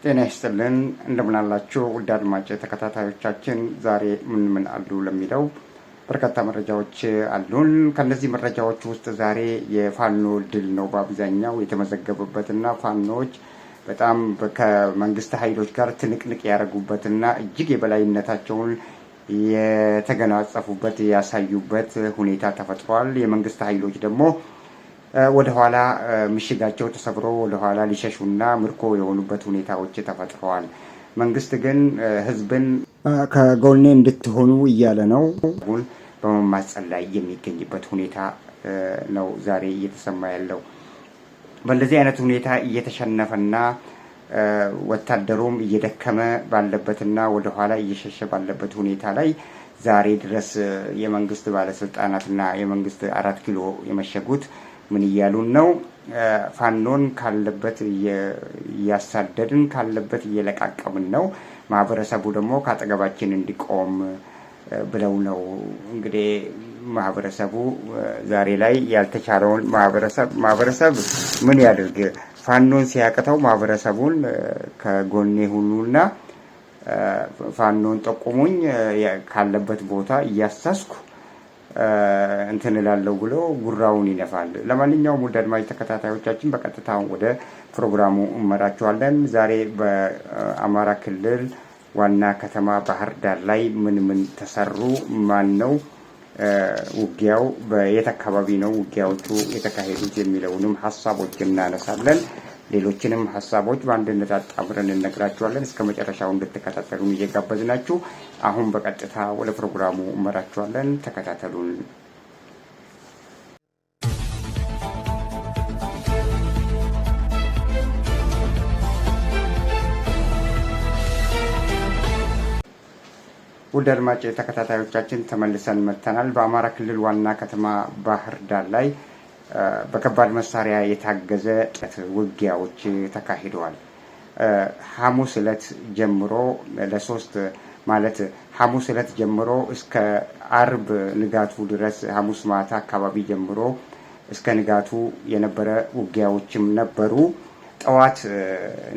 ጤና ይስጥልን እንደምን አላችሁ ውድ አድማጭ ተከታታዮቻችን። ዛሬ ምን አሉ ለሚለው በርካታ መረጃዎች አሉን። ከነዚህ መረጃዎች ውስጥ ዛሬ የፋኖ ድል ነው በአብዛኛው የተመዘገበበትና ፋኖዎች በጣም ከመንግስት ኃይሎች ጋር ትንቅንቅ ያደረጉበትና እጅግ የበላይነታቸውን የተገናጸፉበት ያሳዩበት ሁኔታ ተፈጥሯል። የመንግስት ኃይሎች ደግሞ ወደ ኋላ ምሽጋቸው ተሰብሮ ወደ ኋላ ሊሸሹና ምርኮ የሆኑበት ሁኔታዎች ተፈጥረዋል። መንግስት ግን ህዝብን ከጎኔ እንድትሆኑ እያለ ነው በመማጸን ላይ የሚገኝበት ሁኔታ ነው ዛሬ እየተሰማ ያለው። በእንደዚህ አይነት ሁኔታ እየተሸነፈና ወታደሩም እየደከመ ባለበትና ወደ ኋላ እየሸሸ ባለበት ሁኔታ ላይ ዛሬ ድረስ የመንግስት ባለስልጣናትና የመንግስት 4 ኪሎ የመሸጉት ምን እያሉን ነው? ፋኖን ካለበት እያሳደድን ካለበት እየለቃቀምን ነው። ማህበረሰቡ ደግሞ ካጠገባችን እንዲቆም ብለው ነው። እንግዲህ ማህበረሰቡ ዛሬ ላይ ያልተቻለውን ማህበረሰብ ምን ያድርግ? ፋኖን ሲያቅተው ማህበረሰቡን ከጎኔ ሁኑና ፋኖን ጠቁሙኝ ካለበት ቦታ እያሳስኩ እንትን እላለሁ ብሎ ጉራውን ይነፋል። ለማንኛውም ውድ አድማጭ ተከታታዮቻችን በቀጥታ ወደ ፕሮግራሙ እመራችኋለን። ዛሬ በአማራ ክልል ዋና ከተማ ባህር ዳር ላይ ምን ተሰሩ? ማን ነው ውጊያው? በየት አካባቢ ነው ውጊያዎቹ የተካሄዱት? የሚለውንም ሀሳቦች እናነሳለን። ሌሎችንም ሀሳቦች በአንድነት አጣምረን እንነግራችኋለን። እስከ መጨረሻው እንድትከታተሉን እየጋበዝናችሁ አሁን በቀጥታ ወደ ፕሮግራሙ እመራችኋለን። ተከታተሉን። ውድ አድማጭ ተከታታዮቻችን ተመልሰን መጥተናል። በአማራ ክልል ዋና ከተማ ባህር ዳር ላይ በከባድ መሳሪያ የታገዘ ውጊያዎች ተካሂደዋል። ሐሙስ ዕለት ጀምሮ ሐሙስ ዕለት ጀምሮ እስከ አርብ ንጋቱ ድረስ ሐሙስ ማታ አካባቢ ጀምሮ እስከ ንጋቱ የነበረ ውጊያዎችም ነበሩ። ጠዋት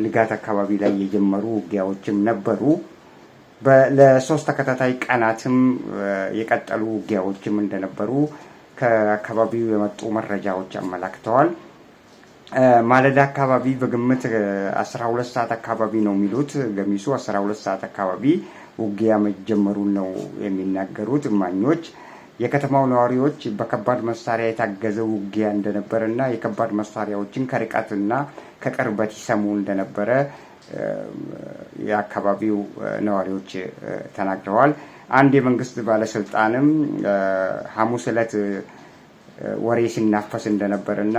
ንጋት አካባቢ ላይ የጀመሩ ውጊያዎችም ነበሩ። ለሶስት ተከታታይ ቀናትም የቀጠሉ ውጊያዎችም እንደነበሩ ከአካባቢው የመጡ መረጃዎች አመላክተዋል። ማለዳ አካባቢ በግምት 12 ሰዓት አካባቢ ነው የሚሉት ገሚሱ 12 ሰዓት አካባቢ ውጊያ መጀመሩን ነው የሚናገሩት እማኞች። የከተማው ነዋሪዎች በከባድ መሳሪያ የታገዘ ውጊያ እንደነበረና የከባድ መሳሪያዎችን ከርቀትና ከቅርበት ይሰሙ እንደነበረ የአካባቢው ነዋሪዎች ተናግረዋል። አንድ የመንግስት ባለስልጣንም ሐሙስ ዕለት ወሬ ሲናፈስ እንደነበርና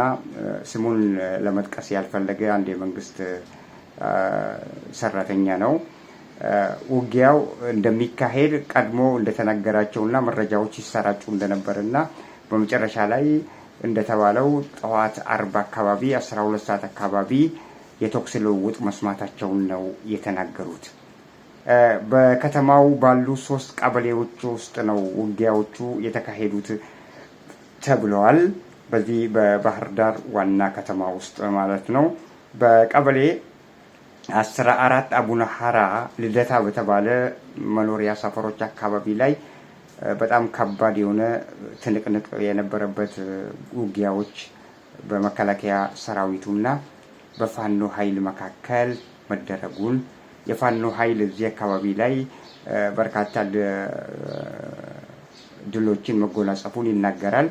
ስሙን ለመጥቀስ ያልፈለገ አንድ የመንግስት ሰራተኛ ነው ውጊያው እንደሚካሄድ ቀድሞ እንደተነገራቸውና መረጃዎች ይሰራጩ እንደነበርና በመጨረሻ ላይ እንደተባለው ጠዋት 40 አካባቢ 12 ሰዓት አካባቢ የተኩስ ልውውጥ መስማታቸውን ነው የተናገሩት። በከተማው ባሉ 3 ቀበሌዎች ውስጥ ነው ውጊያዎቹ የተካሄዱት ተብለዋል። በዚህ በባህር ዳር ዋና ከተማ ውስጥ ማለት ነው። በቀበሌ 14 አቡነ ሀራ ልደታ በተባለ መኖሪያ ሰፈሮች አካባቢ ላይ በጣም ከባድ የሆነ ትንቅንቅ የነበረበት ውጊያዎች በመከላከያ ሰራዊቱና በፋኖ ኃይል መካከል መደረጉን የፋኖ ኃይል እዚህ አካባቢ ላይ በርካታ ድሎችን መጎናጸፉን ይናገራል።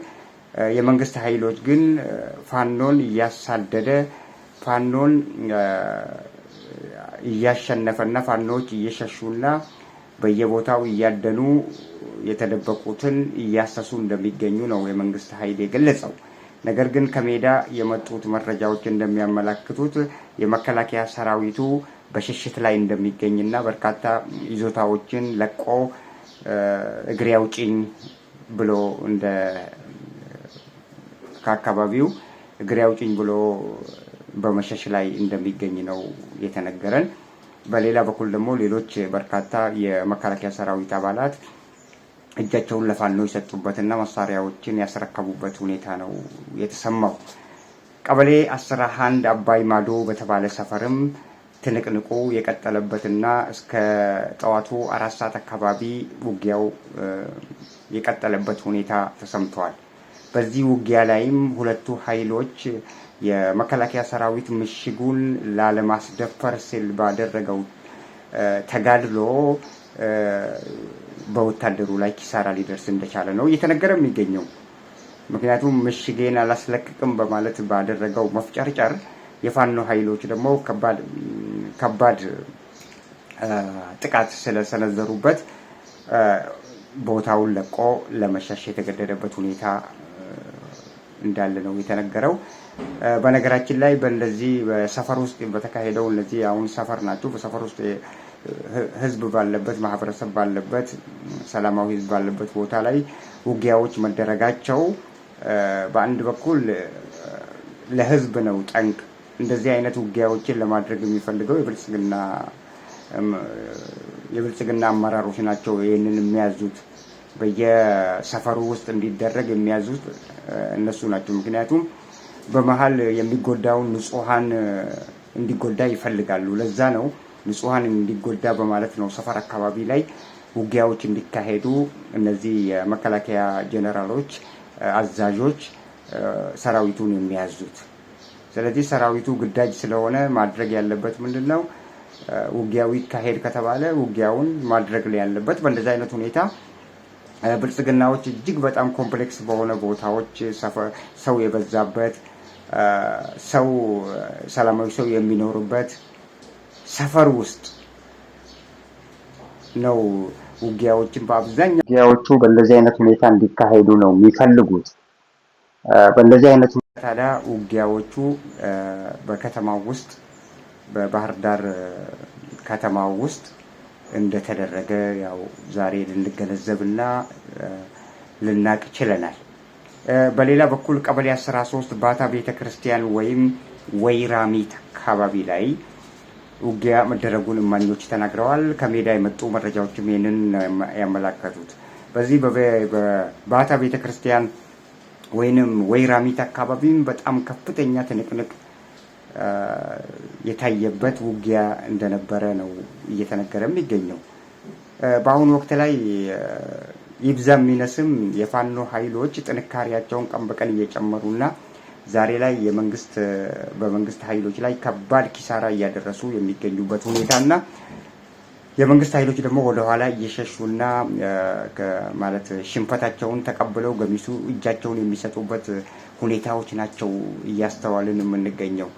የመንግስት ኃይሎች ግን ፋኖን እያሳደደ ፋኖን እያሸነፈና ፋኖች እየሸሹና በየቦታው እያደኑ የተደበቁትን እያሰሱ እንደሚገኙ ነው የመንግስት ኃይል የገለጸው። ነገር ግን ከሜዳ የመጡት መረጃዎች እንደሚያመላክቱት የመከላከያ ሰራዊቱ በሽሽት ላይ እንደሚገኝና በርካታ ይዞታዎችን ለቆ እግሬ አውጪኝ ብሎ ከአካባቢው እግሬ አውጪኝ ብሎ በመሸሽ ላይ እንደሚገኝ ነው የተነገረን። በሌላ በኩል ደግሞ ሌሎች በርካታ የመከላከያ ሰራዊት አባላት እጃቸውን ለፋኖ የሰጡበትና መሳሪያዎችን ያስረከቡበት ሁኔታ ነው የተሰማው። ቀበሌ 11 አባይ ማዶ በተባለ ሰፈርም ትንቅንቁ የቀጠለበትና እስከ ጠዋቱ 4 ሰዓት አካባቢ ውጊያው የቀጠለበት ሁኔታ ተሰምቷል። በዚህ ውጊያ ላይም ሁለቱ ኃይሎች የመከላከያ ሰራዊት ምሽጉን ላለማስደፈር ሲል ባደረገው ተጋድሎ በወታደሩ ላይ ኪሳራ ሊደርስ እንደቻለ ነው እየተነገረ የሚገኘው። ምክንያቱም ምሽጌን አላስለቅቅም በማለት ባደረገው መፍጨርጨር የፋኖ ኃይሎች ደግሞ ከባድ ጥቃት ስለሰነዘሩበት ቦታውን ለቆ ለመሸሽ የተገደደበት ሁኔታ እንዳለ ነው የተነገረው። በነገራችን ላይ በእንደዚህ በሰፈር ውስጥ በተካሄደው እነዚህ አሁን ሰፈር ናቸው። በሰፈር ውስጥ ህዝብ ባለበት ማህበረሰብ ባለበት ሰላማዊ ህዝብ ባለበት ቦታ ላይ ውጊያዎች መደረጋቸው በአንድ በኩል ለህዝብ ነው ጠንቅ። እንደዚህ አይነት ውጊያዎችን ለማድረግ የሚፈልገው የብልጽግና አመራሮች ናቸው ይህንን የሚያዙት። በየሰፈሩ ውስጥ እንዲደረግ የሚያዙት እነሱ ናቸው። ምክንያቱም በመሃል የሚጎዳውን ንጹሃን እንዲጎዳ ይፈልጋሉ። ለዛ ነው ንጹሃን እንዲጎዳ በማለት ነው ሰፈር አካባቢ ላይ ውጊያዎች እንዲካሄዱ እነዚህ የመከላከያ ጄኔራሎች አዛዦች ሰራዊቱን የሚያዙት። ስለዚህ ሰራዊቱ ግዳጅ ስለሆነ ማድረግ ያለበት ምንድነው? ውጊያው ይካሄድ ከተባለ ውጊያውን ማድረግ ላይ ያለበት። በእንደዚህ አይነት ሁኔታ ብልጽግናዎች እጅግ በጣም ኮምፕሌክስ በሆነ ቦታዎች ሰው የበዛበት ሰላማዊ ሰው የሚኖርበት ሰፈር ውስጥ ነው ውጊያዎችን በአብዛኛው ውጊያዎቹ በእንደዚህ አይነት ሁኔታ እንዲካሄዱ ነው የሚፈልጉት። በእንደዚህ አይነት ሁኔታ ታዲያ ውጊያዎቹ በከተማው ውስጥ በባህር ዳር ከተማው ውስጥ እንደተደረገ ያው ዛሬ ልንገነዘብና ልናቅ ችለናል። በሌላ በኩል ቀበሌ 13 ባታ ቤተክርስቲያን ወይም ወይራሚት አካባቢ ላይ ውጊያ መደረጉን እማኞች ተናግረዋል። ከሜዳ የመጡ መረጃዎችም ይህንን ያመላከቱት። በዚህ በባታ ቤተክርስቲያን ወይንም ወይራሚት አካባቢም በጣም ከፍተኛ ትንቅንቅ የታየበት ውጊያ እንደነበረ ነው እየተነገረ የሚገኘው። በአሁኑ ወቅት ላይ ይብዛም ይነስም የፋኖ ኃይሎች ጥንካሬያቸውን ቀን በቀን እየጨመሩና ዛሬ ላይ በመንግስት ኃይሎች ላይ ከባድ ኪሳራ እያደረሱ የሚገኙበት ሁኔታና የመንግስት ኃይሎች ደግሞ ወደ ኋላ እየሸሹና ማለት ሽንፈታቸውን ተቀብለው ገሚሱ እጃቸውን የሚሰጡበት ሁኔታዎች ናቸው እያስተዋልን የምንገኘው።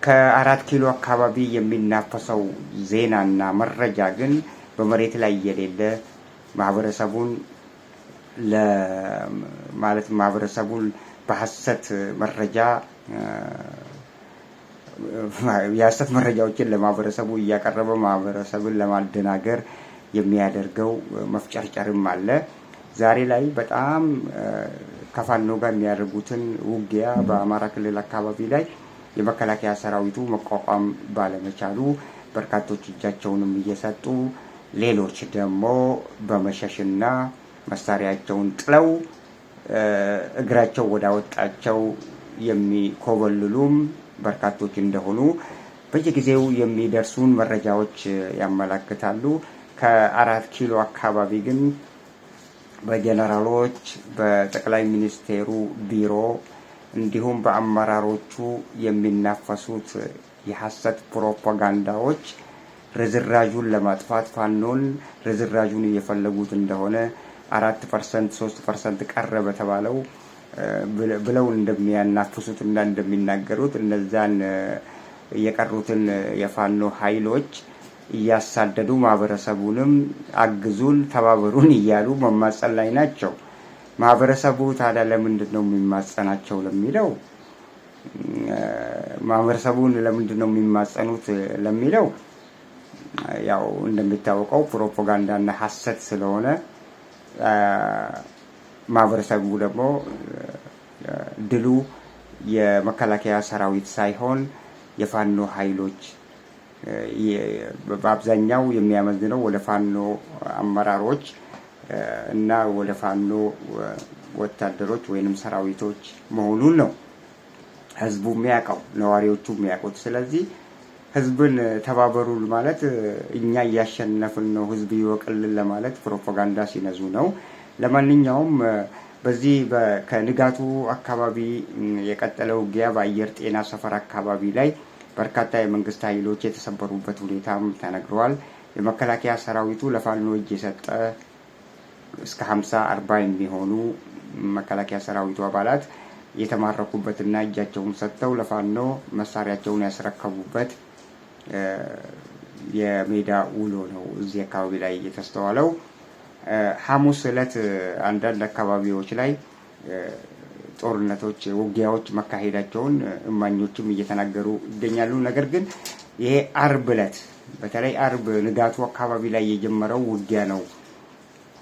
ከ4 ኪሎ አካባቢ የሚናፈሰው ዜናና መረጃ ግን በመሬት ላይ የሌለ ማህበረሰቡን በሐሰት መረጃ የሐሰት መረጃዎችን ለማህበረሰቡ እያቀረበ ማህበረሰብን ለማደናገር የሚያደርገው መፍጨርጨርም አለ። ዛሬ ላይ በጣም ከፋኖ ጋር የሚያደርጉትን ውጊያ በአማራ ክልል አካባቢ ላይ የመከላከያ ሰራዊቱ መቋቋም ባለመቻሉ በርካቶች እጃቸውንም እየሰጡ ሌሎች ደግሞ በመሸሽና መሳሪያቸውን ጥለው እግራቸው ወዳወጣቸው የሚኮበልሉም በርካቶች እንደሆኑ በየጊዜው የሚደርሱን መረጃዎች ያመላክታሉ። ከ4 ኪሎ አካባቢ ግን በጀነራሎች በጠቅላይ ሚኒስቴሩ ቢሮ እንዲሁም በአመራሮቹ የሚናፈሱት የሐሰት ፕሮፓጋንዳዎች ርዝራዡን ለማጥፋት ፋኖን ርዝራዡን እየፈለጉት እንደሆነ 4% 3% ቀረ በተባለው ብለው እንደሚያናፍሱት እና እንደሚናገሩት እነዛን የቀሩትን የፋኖ ኃይሎች እያሳደዱ ማህበረሰቡንም አግዙን ተባበሩን እያሉ መማጸን ላይ ናቸው። ማህበረሰቡ ታዲያ ለምንድን ነው የሚማጸናቸው ለሚለው ማህበረሰቡን ለምንድን ነው የሚማጸኑት ለሚለው ያው እንደሚታወቀው ፕሮፓጋንዳና ሐሰት ስለሆነ ማህበረሰቡ ደግሞ ድሉ የመከላከያ ሰራዊት ሳይሆን የፋኖ ኃይሎች በአብዛኛው የሚያመዝነው ወደ ፋኖ አመራሮች እና ወደ ፋኖ ወታደሮች ወይንም ሰራዊቶች መሆኑን ነው ህዝቡ የሚያውቀው፣ ነዋሪዎቹ የሚያውቁት። ስለዚህ ህዝብን ተባበሩ ማለት እኛ እያሸነፍን ነው ህዝብ ይወቅልን ለማለት ፕሮፓጋንዳ ሲነዙ ነው። ለማንኛውም በዚህ ከንጋቱ አካባቢ የቀጠለው ውጊያ በአየር ጤና ሰፈር አካባቢ ላይ በርካታ የመንግስት ኃይሎች የተሰበሩበት ሁኔታም ተነግሯል። የመከላከያ ሰራዊቱ ለፋኖ እጅ የሰጠ እስከ 50-40 የሚሆኑ መከላከያ ሰራዊቱ አባላት የተማረኩበትና እጃቸውን ሰጥተው ለፋኖ መሳሪያቸውን ያስረከቡበት የሜዳ ውሎ ነው እዚህ አካባቢ ላይ የተስተዋለው። ሐሙስ ዕለት አንዳንድ አካባቢዎች ላይ ጦርነቶች፣ ውጊያዎች መካሄዳቸውን እማኞችም እየተናገሩ ይገኛሉ። ነገር ግን ይሄ አርብ ዕለት በተለይ አርብ ንጋቱ አካባቢ ላይ የጀመረው ውጊያ ነው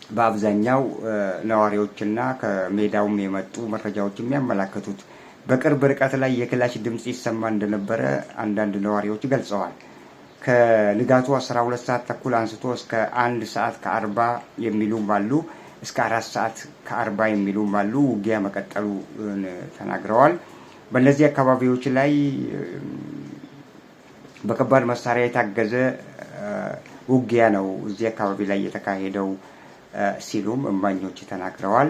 በአብዛኛው ነዋሪዎችና ከሜዳውም የመጡ መረጃዎች የሚያመላክቱት። በቅርብ ርቀት ላይ የክላሽ ድምጽ ይሰማ እንደነበረ አንዳንድ ነዋሪዎች ገልጸዋል። ከንጋቱ 12 ሰዓት ተኩል አንስቶ እስከ 1 ሰዓት ከ40 የሚሉም አሉ፣ እስከ 4 ሰዓት ከ40 የሚሉም አሉ ውጊያ መቀጠሉ ተናግረዋል። በእነዚህ አካባቢዎች ላይ በከባድ መሳሪያ የታገዘ ውጊያ ነው እዚህ አካባቢ ላይ የተካሄደው ሲሉም እማኞች ተናግረዋል።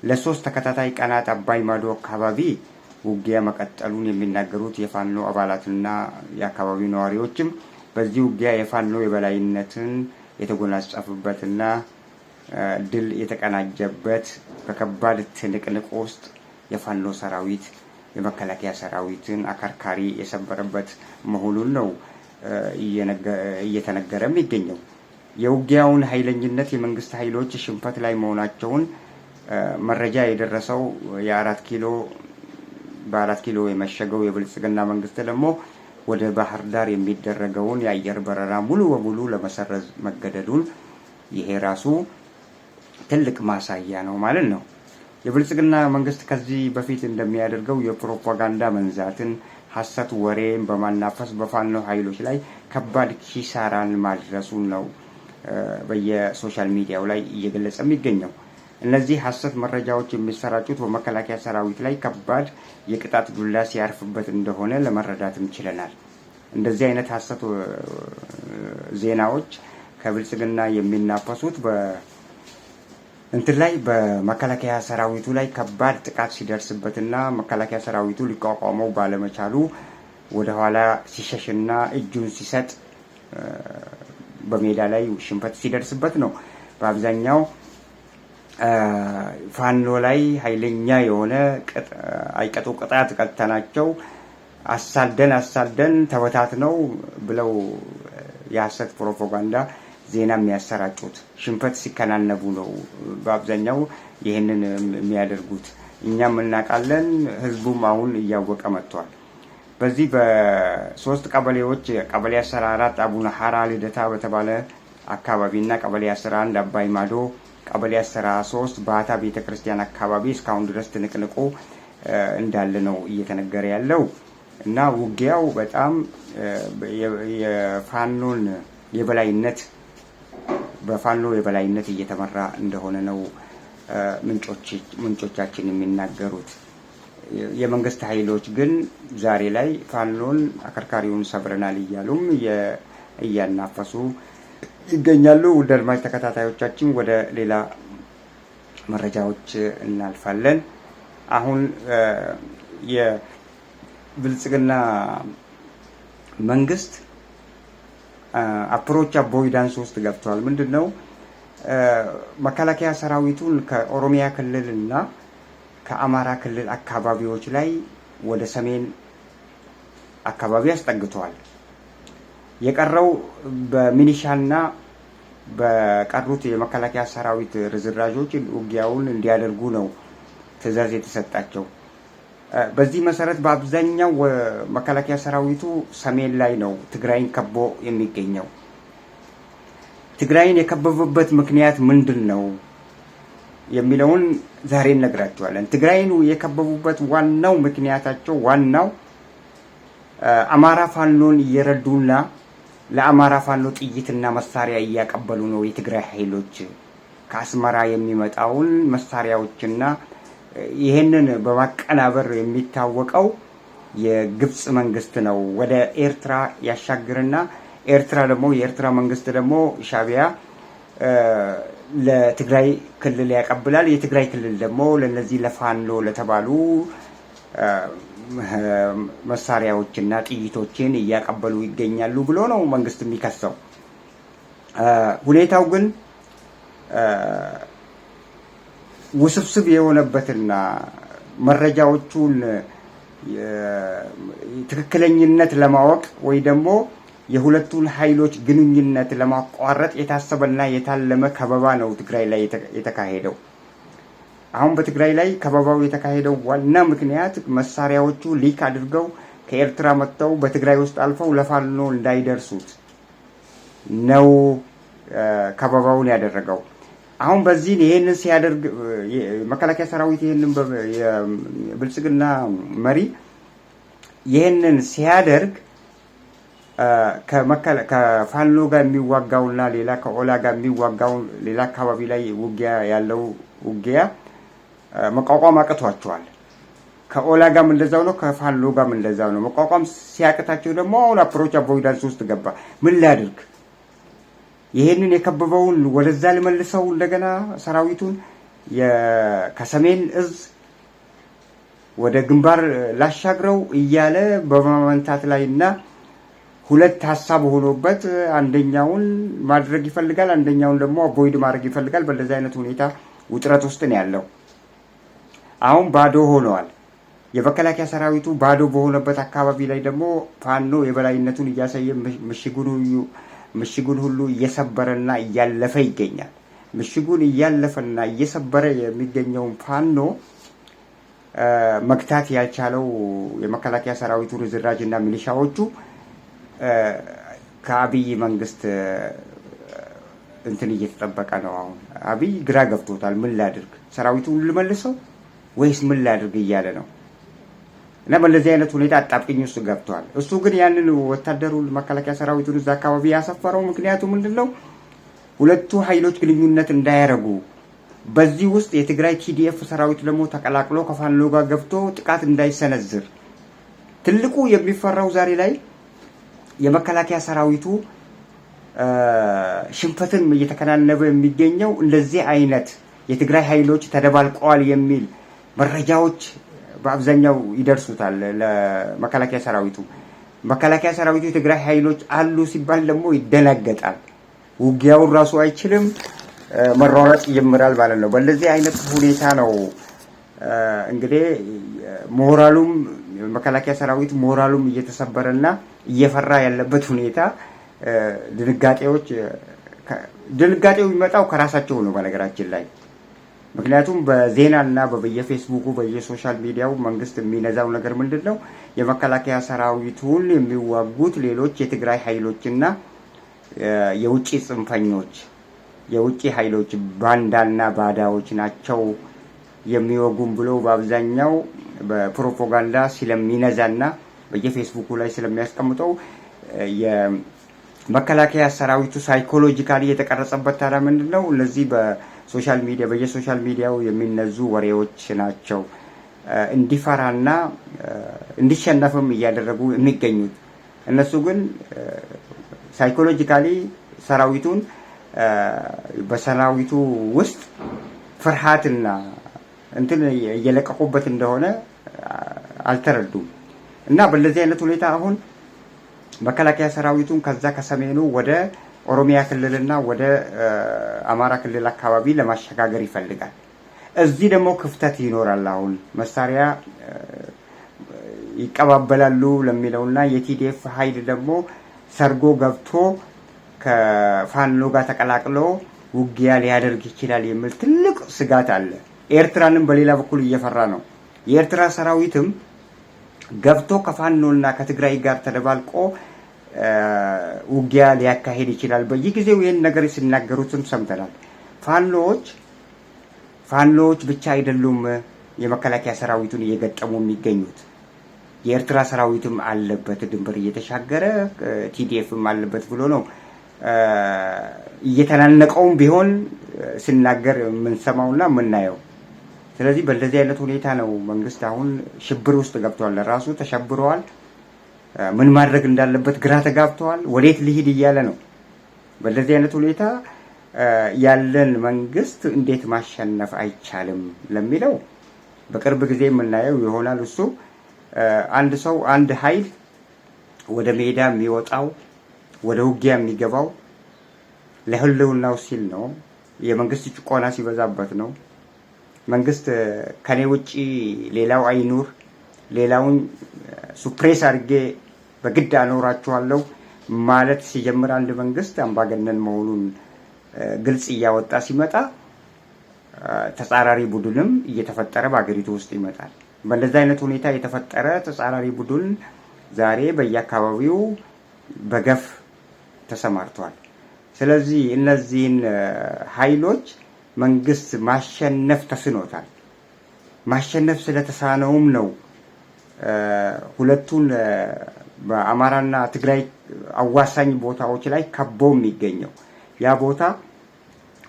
ለ3 ተከታታይ ቀናት አባይ ማዶ አካባቢ ውጊያ መቀጠሉን የሚናገሩት የፋኖ አባላትና የአካባቢው ነዋሪዎችም በዚህ ውጊያ የፋኖ የበላይነትን የተጎናጸፈበትና ድል የተቀናጀበት በከባድ ትንቅንቅ ውስጥ የፋኖ ሰራዊት የመከላከያ ሰራዊትን አከርካሪ የሰበረበት መሆኑን ነው እየተነገረ የሚገኘው። የውጊያውን ኃይለኝነት የመንግስት ኃይሎች ሽንፈት ላይ መሆናቸውን መረጃ የደረሰው በ4 ኪሎ የመሸገው የብልጽግና መንግስት ደግሞ ወደ ባህር ዳር የሚደረገውን የአየር በረራ ሙሉ በሙሉ ለመሰረዝ መገደዱን ይሄ ራሱ ትልቅ ማሳያ ነው ማለት ነው። የብልጽግና መንግስት ከዚህ በፊት እንደሚያደርገው የፕሮፓጋንዳ መንዛትን፣ ሐሰት ወሬን በማናፈስ በፋኖ ኃይሎች ላይ ከባድ ኪሳራን ማድረሱን ነው በየሶሻል ሚዲያው ላይ እየገለጸ የሚገኘው። እነዚህ ሐሰት መረጃዎች የሚሰራጩት በመከላከያ ሰራዊት ላይ ከባድ የቅጣት ዱላ ሲያርፍበት እንደሆነ ለመረዳትም ችለናል። እንደዚህ አይነት ሐሰት ዜናዎች ከብልጽግና የሚናፈሱት በመከላከያ ሰራዊቱ ላይ ከባድ ጥቃት ሲደርስበትና መከላከያ ሰራዊቱ ሊቋቋመው ባለመቻሉ ወደ ኋላ ሲሸሽና እጁን ሲሰጥ በሜዳ ላይ ሽንፈት ሲደርስበት ነው። በአብዛኛው ፋኖ ላይ ኃይለኛ የሆነ አይቀጡ ቅጣት ቀጥተናቸው አሳልደን ተበታትነው ብለው የሐሰት ፕሮፓጋንዳ ዜና የሚያሰራጩት ሽንፈት ሲከናነቡ ነው በአብዛኛው ይህንን የሚያደርጉት። እኛም እናውቃለን፣ ህዝቡም አሁን እያወቀ መጥቷል። በዚህ በ3 ቀበሌዎች ቀበሌ 14 አቡነ ሐራ ልደታ በተባለ አካባቢና ቀበሌ 11 አባይ ማዶ፣ ቀበሌ 13 ባታ ቤተክርስቲያን አካባቢ እስካሁን ድረስ ትንቅንቁ እንዳለ ነው እየተነገረ ያለው እና ውጊያው በጣም የፋኖን የበላይነት በፋኖ የበላይነት እየተመራ እንደሆነ ነው ምንጮቻችን የሚናገሩት። የመንግስት ኃይሎች ግን ዛሬ ላይ ፋኖን አከርካሪውን ሰብረናል እያሉም እያናፈሱ ይገኛሉ። ውድ አድማጭ ተከታታዮቻችን ወደ ሌላ መረጃዎች እናልፋለን። አሁን የብልጽግና መንግስት አፕሮች አቮይዳንስ ውስጥ ገብቷል። ምንድነው? መከላከያ ሰራዊቱን ከኦሮሚያ ክልል እና ከአማራ ክልል አካባቢዎች ላይ ወደ ሰሜን አካባቢ አስጠግቷል። የቀረው በሚኒሻና በቀሩት የመከላከያ ሰራዊት ርዝራዦች ውጊያውን እንዲያደርጉ ነው ትዕዛዝ የተሰጣቸው። በዚህ መሰረት በአብዛኛው መከላከያ ሰራዊቱ ሰሜን ላይ ነው ትግራይን ከቦ የሚገኘው። ትግራይን የከበበበት ምክንያት ምንድን ነው የሚለውን ዛሬ እነግራችኋለን። ትግራይን የከበቡበት ዋናው ምክንያታቸው አማራ ፋኖን እየረዱና ለአማራ ፋኖ ጥይትና መሳሪያ እያቀበሉ ነው። የትግራይ ኃይሎች ከአስመራ የሚመጣውን መሳሪያዎችና ይሄንን በማቀናበር የሚታወቀው የግብጽ መንግስት ነው ወደ ኤርትራ ያሻግርና ኤርትራ ደግሞ የኤርትራ መንግስት ደግሞ ሻቢያ ለትግራይ ክልል ያቀብላል። የትግራይ ክልል ደግሞ ለነዚህ ለፋኖ ለተባሉ መሳሪያዎችና ጥይቶችን እያቀበሉ ይገኛሉ ብሎ ነው መንግስት የሚከሰው። ሁኔታው ግን ውስብስብ የሆነበትና መረጃዎቹን ትክክለኝነት ለማወቅ ወይ ደግሞ የሁለቱን ኃይሎች ግንኙነት ለማቋረጥ የታሰበና የታለመ ከበባ ነው ትግራይ ላይ የተካሄደው። አሁን በትግራይ ላይ ከበባው የተካሄደው ዋና ምክንያት መሳሪያዎቹ ሊክ አድርገው ከኤርትራ መጥተው በትግራይ ውስጥ አልፈው ለፋኖ እንዳይደርሱት ነው ከበባውን ያደረገው። አሁን በዚህ ይሄንን ሲያደርግ መከላከያ ሰራዊት ይሄንን የብልጽግና መሪ ይሄንን ሲያደርግ ከፋኖ ጋር የሚዋጋውና ሌላ ከኦላ ጋር የሚዋጋው ሌላ አካባቢ ላይ ውጊያ ያለው ውጊያ መቋቋም አቅቷቸዋል። ከኦላ ጋርም እንደዛው ነው፣ ከፋኖ ጋርም እንደዛው ነው። መቋቋም ሲያቅታቸው ደግሞ አሁን አፕሮች አቮይዳንስ ውስጥ ገባ። ምን ላድርግ? ይሄንን የከበበውን ወደዛ ልመልሰው እንደገና ሰራዊቱን ከሰሜን እዝ ወደ ግንባር ላሻግረው እያለ በማመንታት ላይና ሁለት ሀሳብ ሆኖበት አንደኛውን ማድረግ ይፈልጋል፣ አንደኛውን ደግሞ አቮይድ ማድረግ ይፈልጋል። በእንደዚህ አይነት ሁኔታ ውጥረት ውስጥ ነው ያለው። አሁን ባዶ ሆነዋል። የመከላከያ ሰራዊቱ ባዶ በሆነበት አካባቢ ላይ ደግሞ ፋኖ የበላይነቱን እያሳየ ምሽጉን ሁሉ እየሰበረና እያለፈ ይገኛል። ምሽጉን እያለፈና እየሰበረ የሚገኘውን ፋኖ መግታት ያልቻለው የመከላከያ ሰራዊቱ ርዝራጅና ሚሊሻዎቹ ከአብይ መንግስት እንትን እየተጠበቀ ነው። አሁን አብይ ግራ ገብቶታል። ምን ላድርግ? ሰራዊቱን ልመልሰው ወይስ ምን ላድርግ እያለ ነው። እና በእንደዚህ አይነት ሁኔታ አጣብቂኝ ውስጥ ገብቷል። እሱ ግን ያንን ወታደሩን መከላከያ ሰራዊቱን እዛ አካባቢ ያሰፈረው ምክንያቱ ምንድነው? ሁለቱ ኃይሎች ግንኙነት እንዳያረጉ፣ በዚህ ውስጥ የትግራይ ቲዲኤፍ ሰራዊት ደግሞ ተቀላቅሎ ከፋኖ ጋር ገብቶ ጥቃት እንዳይሰነዝር። ትልቁ የሚፈራው ዛሬ ላይ የመከላከያ ሰራዊቱ ሽንፈትን እየተከናነበ የሚገኘው እንደዚህ አይነት የትግራይ ኃይሎች ተደባልቀዋል የሚል መረጃዎች በአብዛኛው ይደርሱታል ለመከላከያ ሰራዊቱ። መከላከያ ሰራዊቱ የትግራይ ኃይሎች አሉ ሲባል ደግሞ ይደናገጣል። ውጊያውን ራሱ አይችልም፣ መሯሯጥ ይጀምራል ማለት ነው። በእንደዚህ አይነት ሁኔታ ነው እንግዲህ ሞራሉም መከላከያ ሰራዊት ሞራሉም እየተሰበረና እየፈራ ያለበት ሁኔታ ድንጋጤው የሚመጣው ከራሳቸው ነው በነገራችን ላይ። ምክንያቱም በዜናና በየፌስቡኩ በየሶሻል ሚዲያው መንግስት የሚነዛው ነገር ምንድነው? የመከላከያ ሰራዊቱን የሚዋጉት ሌሎች የትግራይ ኃይሎችና የውጪ ጽንፈኞች የውጪ ኃይሎች ባንዳና ባዳዎች ናቸው የሚወጉም ብሎ በአብዛኛው በፕሮፓጋንዳ ስለሚነዛና በየፌስቡኩ ላይ ስለሚያስቀምጠው የመከላከያ ሰራዊቱ ሳይኮሎጂካሊ የተቀረጸበት ታዲያ ምንድነው? እነዚህ በሶሻል ሚዲያ በየሶሻል ሚዲያው የሚነዙ ወሬዎች ናቸው እንዲፈራና እንዲሸነፍም እያደረጉ የሚገኙት። እነሱ ግን ሳይኮሎጂካሊ ሰራዊቱን በሰራዊቱ ውስጥ ፍርሃትና እንትን እየለቀቁበት እንደሆነ አልተረዱም። እና በእንደዚህ አይነት ሁኔታ አሁን መከላከያ ሰራዊቱን ከዛ ከሰሜኑ ወደ ኦሮሚያ ክልልና ወደ አማራ ክልል አካባቢ ለማሸጋገር ይፈልጋል። እዚህ ደግሞ ክፍተት ይኖራል። አሁን መሳሪያ ይቀባበላሉ ለሚለውና የቲዲኤፍ ኃይል ደግሞ ሰርጎ ገብቶ ከፋኖ ጋር ተቀላቅሎ ውጊያ ሊያደርግ ይችላል የሚል ትልቅ ስጋት አለ። ኤርትራንም በሌላ በኩል እየፈራ ነው። የኤርትራ ሰራዊትም ገብቶ ከፋኖና ከትግራይ ጋር ተደባልቆ ውጊያ ሊያካሄድ ይችላል። በየጊዜው ይህን ነገር ሲናገሩትም ሰምተናል። ፋኖዎች ብቻ አይደሉም የመከላከያ ሰራዊቱን እየገጠሙ የሚገኙት። የኤርትራ ሰራዊትም አለበት ድንበር እየተሻገረ ቲዲኤፍም አለበት ብሎ ነው እየተናነቀውም ቢሆን ሲናገር የምንሰማውና የምናየው። ስለዚህ በእንደዚህ አይነት ሁኔታ ነው መንግስት አሁን ሽብር ውስጥ ገብቷል። ለራሱ ተሸብረዋል። ምን ማድረግ እንዳለበት ግራ ተጋብተዋል። ወዴት ሊሄድ እያለ ነው። በእንደዚህ አይነት ሁኔታ ያለን መንግስት እንዴት ማሸነፍ አይቻልም ለሚለው በቅርብ ጊዜ የምናየው ይሆናል። እሱ አንድ ሰው አንድ ኃይል ወደ ሜዳ የሚወጣው ወደ ውጊያ የሚገባው ለህልውናው ሲል ነው። የመንግስት ጭቆና ሲበዛበት ነው። መንግስት ከኔ ውጪ ሌላው አይኑር፣ ሌላውን ሱፕሬስ አድርጌ በግድ አኖራቸዋለሁ ማለት ሲጀምር አንድ መንግስት አምባገነን መሆኑን ግልጽ እያወጣ ሲመጣ ተጻራሪ ቡድንም እየተፈጠረ በአገሪቱ ውስጥ ይመጣል። በእንደዚህ አይነት ሁኔታ የተፈጠረ ተጻራሪ ቡድን ዛሬ በየአካባቢው በገፍ ተሰማርቷል። ስለዚህ እነዚህን ኃይሎች መንግስት ማሸነፍ ተስኖታል። ማሸነፍ ስለተሳነውም ነው ሁለቱን በአማራና ትግራይ አዋሳኝ ቦታዎች ላይ ከቦ የሚገኘው። ያ ቦታ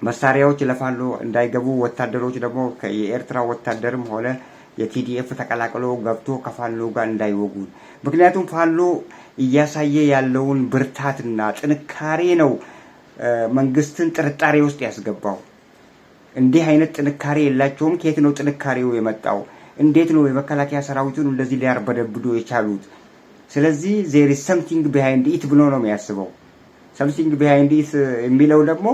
መሳሪያዎች ለፋኖ እንዳይገቡ፣ ወታደሮች ደግሞ የኤርትራ ወታደርም ሆነ የቲዲኤፍ ተቀላቅሎ ገብቶ ከፋኖ ጋር እንዳይወጉ። ምክንያቱም ፋኖ እያሳየ ያለውን ብርታትና ጥንካሬ ነው መንግስትን ጥርጣሬ ውስጥ ያስገባው። እንዲህ አይነት ጥንካሬ የላቸውም። ከየት ነው ጥንካሬው የመጣው? እንዴት ነው የመከላከያ ሰራዊቱን እንደዚህ ሊያርበደብዱ የቻሉት? ስለዚህ there is something behind it ብሎ ነው የሚያስበው። something behind it የሚለው ደግሞ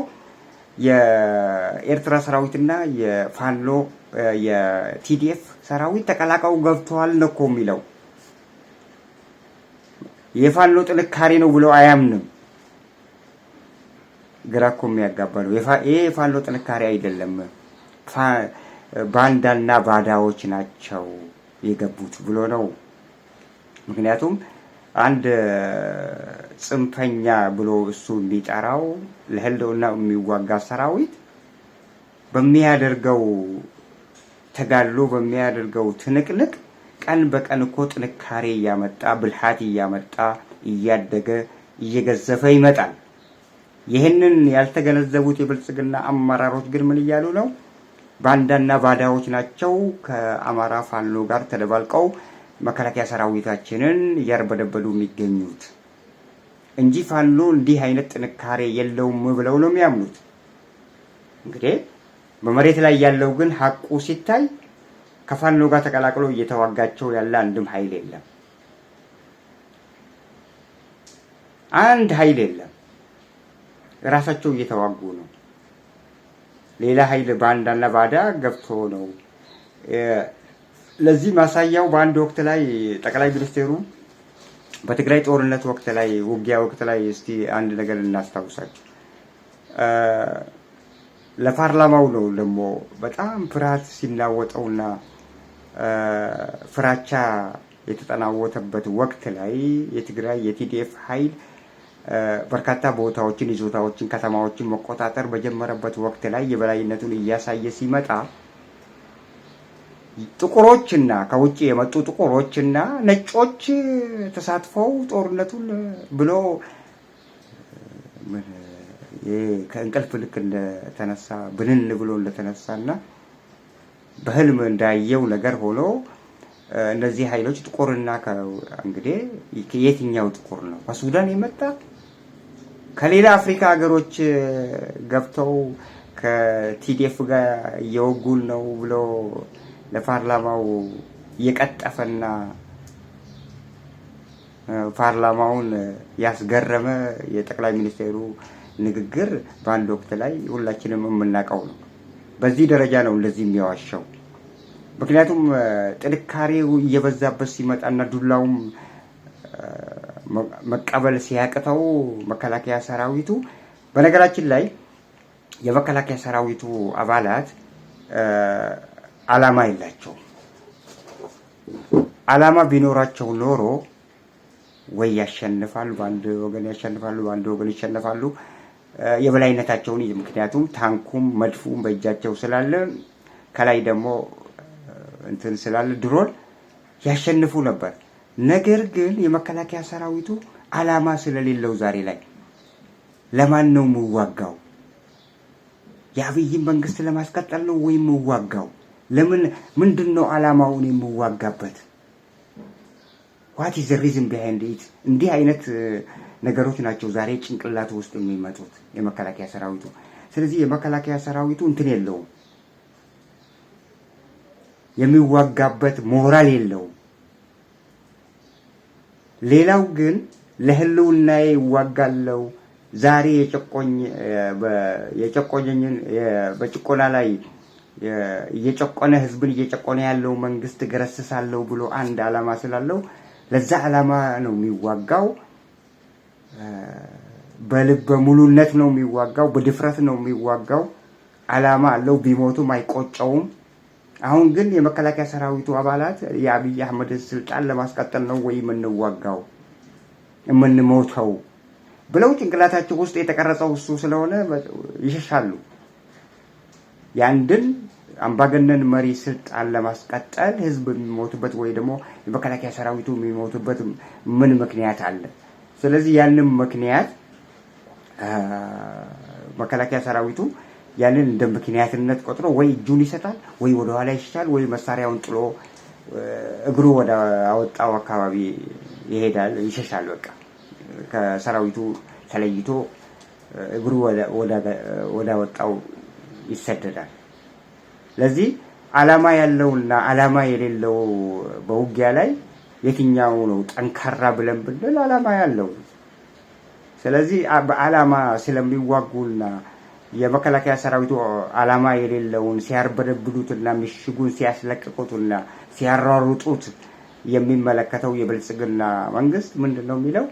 የኤርትራ ሰራዊትና የፋኖ የቲዲኤፍ ሰራዊት ተቀላቀው ገብተዋል ነው እኮ የሚለው። የፋኖ ጥንካሬ ነው ብሎ አያምንም። ግራ እኮ የሚያጋባ ነው። ይሄ የፋኖ ጥንካሬ አይደለም፣ ባንዳና ባዳዎች ናቸው የገቡት ብሎ ነው። ምክንያቱም አንድ ጽንፈኛ ብሎ እሱ እንዲጠራው ለህልውና የሚዋጋ ሰራዊት በሚያደርገው ተጋድሎ በሚያደርገው ትንቅንቅ ቀን በቀን እኮ ጥንካሬ እያመጣ ብልሃት እያመጣ እያደገ እየገዘፈ ይመጣል። ይህንን ያልተገነዘቡት የብልጽግና አመራሮች ግን ምን እያሉ ነው? ባንዳና ባዳዎች ናቸው ከአማራ ፋኖ ጋር ተደባልቀው መከላከያ ሰራዊታችንን እያርበደበዱ የሚገኙት እንጂ ፋኖ እንዲህ አይነት ጥንካሬ የለውም ብለው ነው የሚያምኑት። እንግዲህ በመሬት ላይ ያለው ግን ሀቁ ሲታይ ከፋኖ ጋር ተቀላቅሎ እየተዋጋቸው ያለ አንድም ኃይል የለም። አንድ ኃይል የለም። ራሳቸው እየተዋጉ ነው። ሌላ ኃይል ባንዳና ባዳ ገብቶ ነው። ለዚህ ማሳያው በአንድ ወቅት ላይ ጠቅላይ ሚኒስቴሩ በትግራይ ጦርነት ወቅት ላይ ውጊያ ወቅት ላይ እስቲ አንድ ነገር እናስታውሳችሁ። ለፓርላማው ነው ደግሞ በጣም ፍርሃት ሲናወጠውና ፍራቻ የተጠናወተበት ወቅት ላይ የትግራይ የቲዲኤፍ ኃይል በርካታ ቦታዎችን፣ ይዞታዎችን፣ ከተማዎችን መቆጣጠር በጀመረበት ወቅት ላይ የበላይነቱን እያሳየ ሲመጣ ጥቁሮችና ከውጭ የመጡ ጥቁሮችና ነጮች ተሳትፈው ጦርነቱን ብሎ ከእንቅልፍ ልክ እንደተነሳ ብንን ብሎ እንደተነሳና በህልም እንዳየው ነገር ሆኖ እነዚህ ኃይሎች ጥቁርና እንግዲህ የትኛው ጥቁር ነው? ከሱዳን የመጣ ከሌላ አፍሪካ ሀገሮች ገብተው ከቲዲኤፍ ጋር እየወጉን ነው ብሎ ለፓርላማው እየቀጠፈና ፓርላማውን ያስገረመ የጠቅላይ ሚኒስቴሩ ንግግር በአንድ ወቅት ላይ ሁላችንም የምናውቀው ነው። በዚህ ደረጃ ነው እንደዚህ የሚያዋሸው። ምክንያቱም ጥንካሬው እየበዛበት ሲመጣና ዱላውም መቀበል ሲያቅተው መከላከያ ሰራዊቱ፣ በነገራችን ላይ የመከላከያ ሰራዊቱ አባላት አላማ የላቸውም። አላማ ቢኖራቸው ኖሮ ወይ ያሸንፋሉ፣ በአንድ ወገን ያሸንፋሉ፣ በአንድ ወገን ይሸነፋሉ፣ የበላይነታቸውን። ምክንያቱም ታንኩም መድፉም በእጃቸው ስላለ ከላይ ደግሞ እንትን ስላለ ድሮን ያሸንፉ ነበር። ነገር ግን የመከላከያ ሰራዊቱ አላማ ስለሌለው ዛሬ ላይ ለማን ነው የምዋጋው? የአብይን መንግስት ለማስቀጠል ነው ወይ የምዋጋው? ለምን ምንድነው ዓላማውን የሚዋጋበት? what is the reason behind it? እንዲህ አይነት ነገሮች ናቸው ዛሬ ጭንቅላቱ ውስጥ የሚመጡት የመከላከያ ሰራዊቱ። ስለዚህ የመከላከያ ሰራዊቱ እንትን የለውም፣ የሚዋጋበት ሞራል የለውም። ሌላው ግን ለህልውናዬ ይዋጋለው ዛሬ የጨቆኘኝን በጭቆና ላይ እየጨቆነ ህዝብን እየጨቆነ ያለው መንግስት ገረስሳለሁ ብሎ አንድ ዓላማ ስላለው ለዛ ዓላማ ነው የሚዋጋው። በልበ ሙሉነት ነው የሚዋጋው፣ በድፍረት ነው የሚዋጋው። ዓላማ አለው፣ ቢሞቱም አይቆጨውም። አሁን ግን የመከላከያ ሰራዊቱ አባላት የአብይ አህመድን ስልጣን ለማስቀጠል ነው ወይ የምንዋጋው የምንሞተው ብለው ጭንቅላታቸው ውስጥ የተቀረጸው እሱ ስለሆነ ይሸሻሉ። ያንድን አምባገነን መሪ ስልጣን ለማስቀጠል ህዝብ የሚሞትበት ወይ ደግሞ የመከላከያ ሰራዊቱ የሚሞትበት ምን ምክንያት አለ? ስለዚህ ያንን ምክንያት መከላከያ ሰራዊቱ ያንን እንደ ምክንያትነት ቆጥሮ ወይ እጁን ይሰጣል ወይ ወደ ኋላ ይሽሻል ወይ መሳሪያውን ጥሎ እግሩ ወደ አወጣው አካባቢ ይሄዳል፣ ይሸሻል። በቃ ከሰራዊቱ ተለይቶ እግሩ ወደ አወጣው ይሰደዳል። ለዚህ ዓላማ ያለውና ዓላማ የሌለው በውጊያ ላይ የትኛው ነው ጠንካራ ብለን ብንል ዓላማ ያለው። ስለዚህ በዓላማ ስለሚዋጉና የመከላከያ ሰራዊቱ ዓላማ የሌለውን ሲያርበደብዱትና ምሽጉን ሲያስለቅቁትና ሲያራሩጡት የሚመለከተው የብልጽግና መንግስት ምንድነው የሚለው?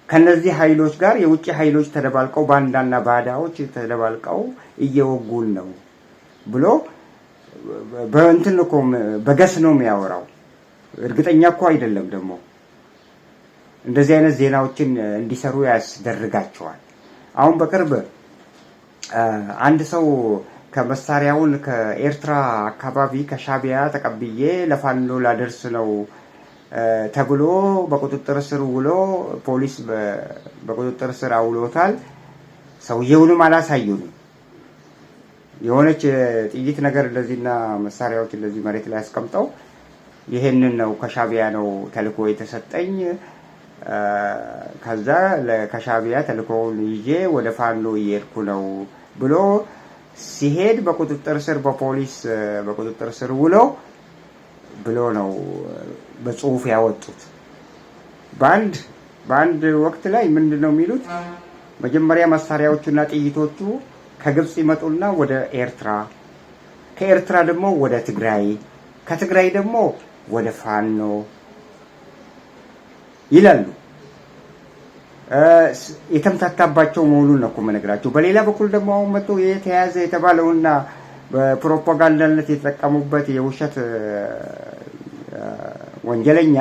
ከነዚህ ኃይሎች ጋር የውጭ ኃይሎች ተደባልቀው ባንዳና ባዳዎች ተደባልቀው እየወጉን ነው ብሎ በእንትን እኮ በገስ ነው የሚያወራው። እርግጠኛ እኮ አይደለም። ደግሞ እንደዚህ አይነት ዜናዎችን እንዲሰሩ ያስደርጋቸዋል። አሁን በቅርብ አንድ ሰው ከመሳሪያውን ከኤርትራ አካባቢ ከሻቢያ ተቀብዬ ለፋኖ ላደርስ ነው ተብሎ በቁጥጥር ስር ውሎ ፖሊስ በቁጥጥር ስር አውሎታል። ሰውየውንም አላሳዩንም። የሆነች ጥይት ነገር እንደዚህና መሳሪያዎች እንደዚህ መሬት ላይ አስቀምጠው ይሄንን ነው ከሻቢያ ነው ተልኮ የተሰጠኝ፣ ከዛ ከሻቢያ ተልኮውን ይዤ ወደ ፋኖ እየሄድኩ ነው ብሎ ሲሄድ በቁጥጥር ስር በፖሊስ በቁጥጥር ስር ውሎ ብሎ ነው በጽሁፍ ያወጡት። በአንድ ወቅት ላይ ምንድነው የሚሉት? መጀመሪያ መሳሪያዎቹና ጥይቶቹ ከግብጽ ይመጡና ወደ ኤርትራ፣ ከኤርትራ ደግሞ ወደ ትግራይ፣ ከትግራይ ደግሞ ወደ ፋኖ ይላሉ። የተምታታባቸው መሆኑን ነው የምነግራቸው። በሌላ በኩል ደግሞ አሁን መጥቶ የተያዘ የተባለውና በፕሮፓጋንዳነት የተጠቀሙበት የውሸት ወንጀለኛ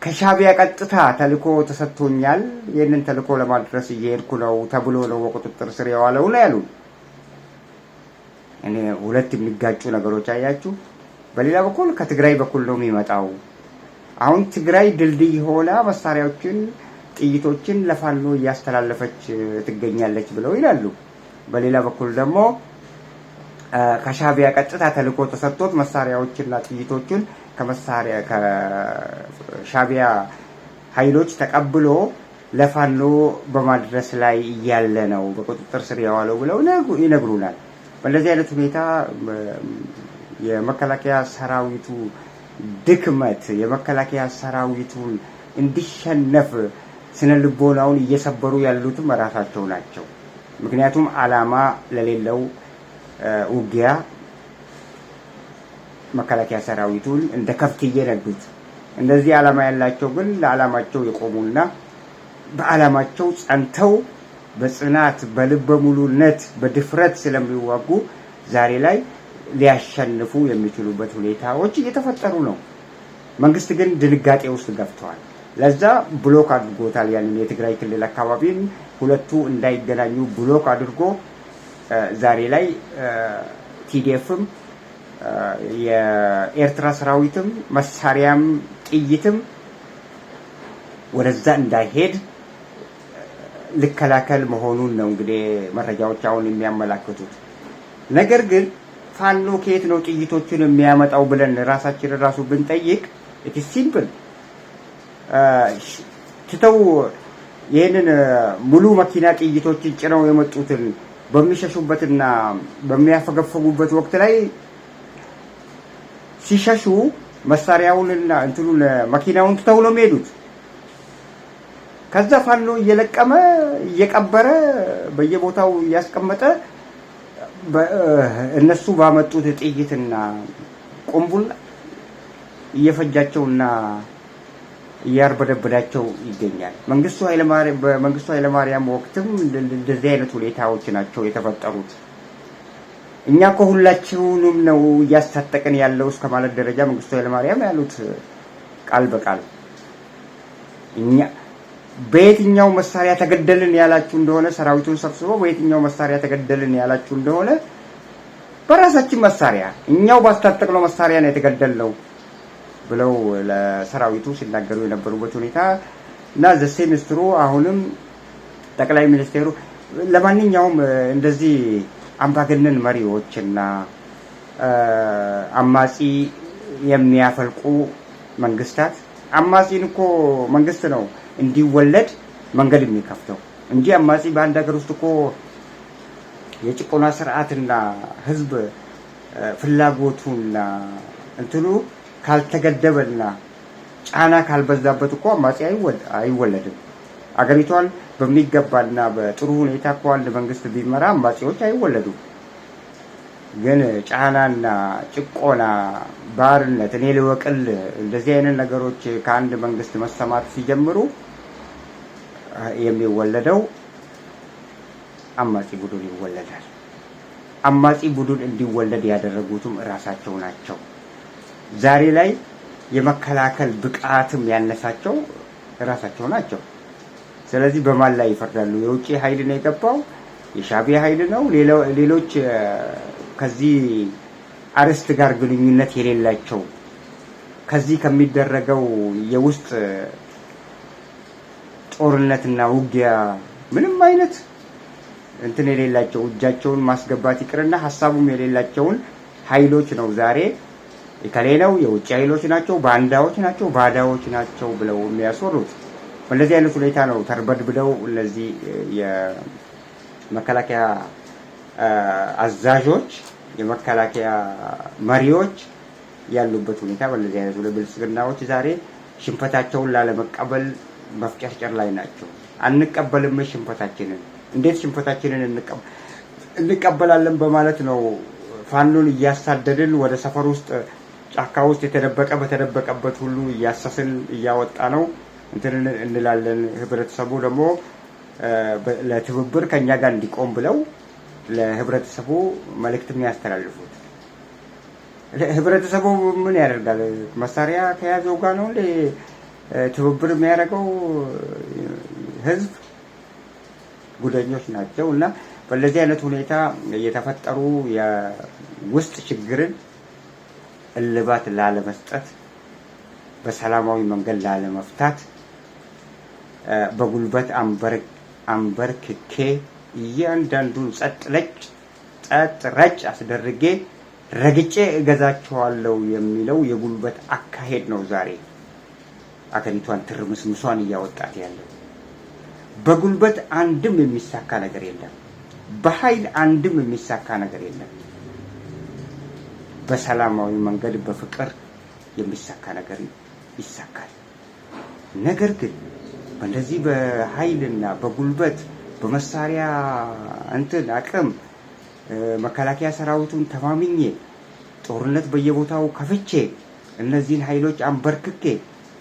ከሻቢያ ቀጥታ ተልኮ ተሰጥቶኛል፣ ይህንን ተልኮ ለማድረስ እየሄድኩ ነው ተብሎ ነው በቁጥጥር ስር የዋለው ነው ያሉ። እኔ ሁለት የሚጋጩ ነገሮች አያችሁ። በሌላ በኩል ከትግራይ በኩል ነው የሚመጣው። አሁን ትግራይ ድልድይ ሆና መሳሪያዎችን ጥይቶችን ለፋኖ እያስተላለፈች ትገኛለች ብለው ይላሉ። በሌላ በኩል ደግሞ ከሻቢያ ቀጥታ ተልኮ ተሰጥቶት መሳሪያዎችና ጥይቶችን ከሻቢያ ኃይሎች ተቀብሎ ለፋኖ በማድረስ ላይ እያለ ነው በቁጥጥር ስር የዋለው ብለው ይነግሩናል። በእንደዚህ አይነት ሁኔታ የመከላከያ ሰራዊቱ ድክመት የመከላከያ ሰራዊቱን እንዲሸነፍ ስነ ልቦናውን እየሰበሩ ያሉትም ራሳቸው ናቸው። ምክንያቱም ዓላማ ለሌለው ውጊያ መከላከያ ሰራዊቱን እንደ ከብት እየነዱት፣ እንደዚህ ዓላማ ያላቸው ግን ለዓላማቸው የቆሙና በዓላማቸው ጸንተው በጽናት በልበ ሙሉነት በድፍረት ስለሚዋጉ ዛሬ ላይ ሊያሸንፉ የሚችሉበት ሁኔታዎች እየተፈጠሩ ነው። መንግስት ግን ድንጋጤ ውስጥ ገብተዋል። ለዛ ብሎክ አድርጎታል። ያንን የትግራይ ክልል አካባቢን ሁለቱ እንዳይገናኙ ብሎክ አድርጎ ዛሬ ላይ ቲዲኤፍም የኤርትራ ሰራዊትም መሳሪያም ጥይትም ወደዛ እንዳይሄድ ልከላከል መሆኑን ነው እንግዲህ መረጃዎች አሁን የሚያመላክቱት። ነገር ግን ፋኖ ከየት ነው ጥይቶቹን የሚያመጣው ብለን ራሳችንን ራሱ ብንጠይቅ ኢት ኢዝ ሲምፕል። ትተው ይሄንን ሙሉ መኪና ጥይቶችን ጭነው የመጡትን በሚሸሹበትና በሚያፈገፈጉበት ወቅት ላይ ሲሸሹ መሳሪያውንና እንትኑን መኪናውን ትተው ነው የሚሄዱት። ከዛ ፋኖ እየለቀመ እየቀበረ በየቦታው እያስቀመጠ እነሱ ባመጡት ጥይትና ቁምቡላ እየፈጃቸውና እያርበደበዳቸው ይገኛል። በመንግስቱ ኃይለማርያም ወቅትም እንደዚህ አይነት ሁኔታዎች ናቸው የተፈጠሩት። እኛ እኮ ሁላችሁንም ነው እያስታጠቀን ያለው እስከ ማለት ደረጃ መንግስቱ ኃይለማርያም ያሉት ቃል በቃል እኛ በየትኛው መሳሪያ ተገደልን ያላችሁ እንደሆነ ሰራዊቱን ሰብስቦ በየትኛው መሳሪያ ተገደልን ያላችሁ እንደሆነ በራሳችን መሳሪያ እኛው ባስታጠቅነው መሳሪያ ነው የተገደልነው ብለው ለሰራዊቱ ሲናገሩ የነበሩበት ሁኔታ እና ዘሴ ሚኒስትሩ አሁንም ጠቅላይ ሚኒስቴሩ ለማንኛውም እንደዚህ አምባገነን መሪዎችና አማጺ የሚያፈልቁ መንግስታት አማጺን እኮ መንግስት ነው እንዲወለድ መንገድ የሚከፍተው እንጂ አማጺ በአንድ ሀገር ውስጥ እኮ የጭቆና ስርዓትና ህዝብ ፍላጎቱና እንትኑ ካልተገደበና ጫና ካልበዛበት እኮ አማጺ አይወለድም። አገሪቷን በሚገባና በጥሩ ሁኔታ እኮ አንድ መንግስት ቢመራ አማጺዎች አይወለዱም። ግን ጫናና ጭቆና፣ ባርነት፣ እኔ ልወቅል እንደዚህ አይነት ነገሮች ከአንድ መንግስት መሰማት ሲጀምሩ የሚወለደው አማጺ ቡድን ይወለዳል። አማጺ ቡድን እንዲወለድ ያደረጉትም እራሳቸው ናቸው። ዛሬ ላይ የመከላከል ብቃትም ያነሳቸው እራሳቸው ናቸው። ስለዚህ በማን ላይ ይፈርዳሉ? የውጭ ኃይል ነው የገባው፣ የሻዕቢያ ኃይል ነው፣ ሌሎች ከዚህ አርስት ጋር ግንኙነት የሌላቸው ከዚህ ከሚደረገው የውስጥ ጦርነትና ውጊያ ምንም አይነት እንትን የሌላቸው እጃቸውን ማስገባት ይቅርና ሀሳቡም የሌላቸውን ኃይሎች ነው ዛሬ የከሌ ነው የውጭ ኃይሎች ናቸው፣ ባንዳዎች ናቸው፣ ባዳዎች ናቸው ብለው የሚያስወሩት። በእንደዚህ አይነት ሁኔታ ነው ተርበድብደው እነዚህ የመከላከያ አዛዦች የመከላከያ መሪዎች ያሉበት ሁኔታ። በእነዚህ አይነት ብልጽግናዎች ዛሬ ሽንፈታቸውን ላለመቀበል መፍጨርጨር ላይ ናቸው። አንቀበልም ሽንፈታችንን። እንዴት ሽንፈታችንን እንቀበላለን በማለት ነው ፋኖን እያሳደድን ወደ ሰፈር ውስጥ ጫካ ውስጥ የተደበቀ በተደበቀበት ሁሉ እያሰስን እያወጣ ነው እንትን እንላለን። ህብረተሰቡ ደግሞ ለትብብር ከኛ ጋር እንዲቆም ብለው ለህብረተሰቡ መልእክት የሚያስተላልፉት። ህብረተሰቡ ምን ያደርጋል? መሳሪያ ከያዘው ጋር ነው እንደ ትብብር የሚያደርገው። ህዝብ ጉደኞች ናቸው። እና በእንደዚህ አይነት ሁኔታ የተፈጠሩ የውስጥ ችግርን እልባት ላለመስጠት፣ በሰላማዊ መንገድ ላለመፍታት በጉልበት አንበርክኬ እያንዳንዱን ጸጥ ረጭ አስደርጌ ረግጬ እገዛቸዋለሁ የሚለው የጉልበት አካሄድ ነው ዛሬ አገሪቷን ትርምስምሷን እያወጣት ያለው። በጉልበት አንድም የሚሳካ ነገር የለም። በኃይል አንድም የሚሳካ ነገር የለም። በሰላማዊ መንገድ በፍቅር የሚሳካ ነገር ይሳካል። ነገር ግን በእንደዚህ በኃይልና በጉልበት በመሳሪያ አቅም መከላከያ ሰራዊቱን ተማምኜ ጦርነት በየቦታው ከፍቼ እነዚህን ኃይሎች አንበርክኬ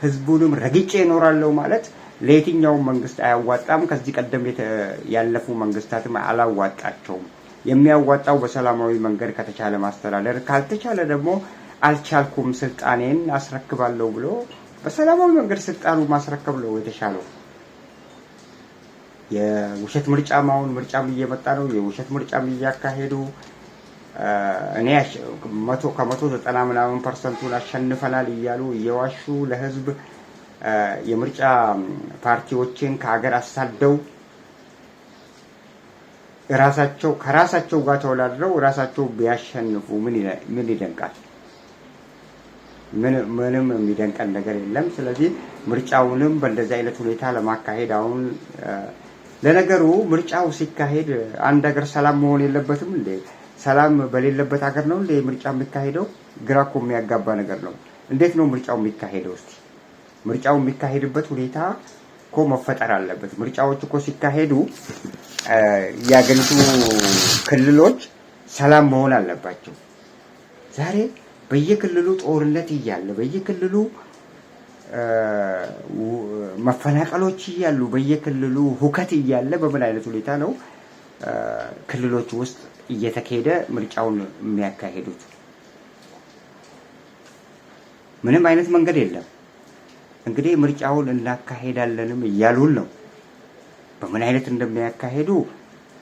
ህዝቡንም ረግጬ እኖራለሁ ማለት ለየትኛውም መንግስት አያዋጣም። ከዚህ ቀደም ያለፉ መንግስታትም አላዋጣቸውም። የሚያዋጣው በሰላማዊ መንገድ ከተቻለ ማስተዳደር፣ ካልተቻለ ደግሞ አልቻልኩም ስልጣኔን አስረክባለሁ ብሎ በሰላማዊ መንገድ ስልጣኑ ማስረከብ ነው የተሻለው። የውሸት ምርጫም እየመጣ ነው። የውሸት ምርጫም እያካሄዱ እኔ ከ190 ምናምን % አሸንፈናል እያሉ እየዋሹ ለህዝብ የምርጫ ፓርቲዎችን ከሀገር አሳደው ራሳቸው ከራሳቸው ጋር ተወዳድረው ራሳቸው ቢያሸንፉ ምን ይደንቃል? ምንም የሚደንቀን ነገር የለም። ስለዚህ ምርጫውንም በእንደዚህ አይነት ሁኔታ ለማካሄድ አሁን ለነገሩ ምርጫው ሲካሄድ አንድ ሀገር ሰላም መሆን የለበትም እንዴ? ሰላም በሌለበት ሀገር ነው እንዴ ምርጫ የሚካሄደው? ግራ እኮ የሚያጋባ ነገር ነው። እንዴት ነው ምርጫው የሚካሄደው? እስቲ ምርጫው የሚካሄድበት ሁኔታ እኮ መፈጠር አለበት። ምርጫዎች እኮ ሲካሄዱ የአገሪቱ ክልሎች ሰላም መሆን አለባቸው። ዛሬ በየክልሉ ጦርነት እያለ በየክልሉ መፈናቀሎች እያሉ በየክልሉ ሁከት እያለ በምን አይነት ሁኔታ ነው ክልሎች ውስጥ እየተካሄደ ምርጫውን የሚያካሂዱት? ምንም አይነት መንገድ የለም። እንግዲህ ምርጫውን እናካሄዳለንም እያሉን ነው። በምን አይነት እንደሚያካሄዱ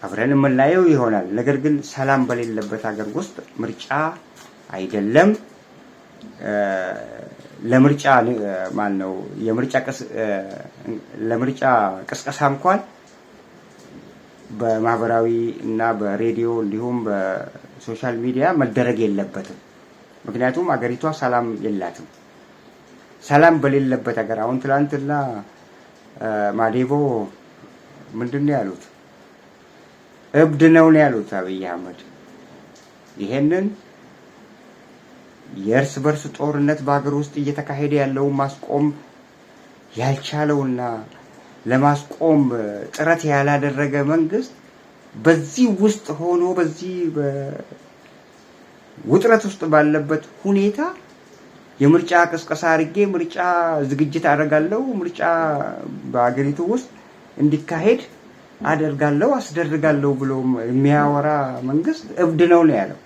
አብረን የምናየው ይሆናል። ነገር ግን ሰላም በሌለበት ሀገር ውስጥ ምርጫ አይደለም ለምርጫ ማነው ለምርጫ ቅስቀሳ እንኳን በማህበራዊ እና በሬዲዮ እንዲሁም በሶሻል ሚዲያ መደረግ የለበትም። ምክንያቱም አገሪቷ ሰላም የላትም። ሰላም በሌለበት ሀገር አሁን ትላንትና ማዴቦ ምንድነው ያሉት? እብድ ነው ያሉት አብይ አህመድ። ይሄንን የእርስ በርስ ጦርነት በሀገር ውስጥ እየተካሄደ ያለውን ማስቆም ያልቻለውና ለማስቆም ጥረት ያላደረገ መንግስት በዚህ ውስጥ ሆኖ በዚህ ውጥረት ውስጥ ባለበት ሁኔታ የምርጫ ቅስቀሳ አድርጌ ምርጫ ዝግጅት አደርጋለሁ፣ ምርጫ በአገሪቱ ውስጥ እንዲካሄድ አስደርጋለሁ ብሎ የሚያወራ መንግስት እብድ ነው ያለው።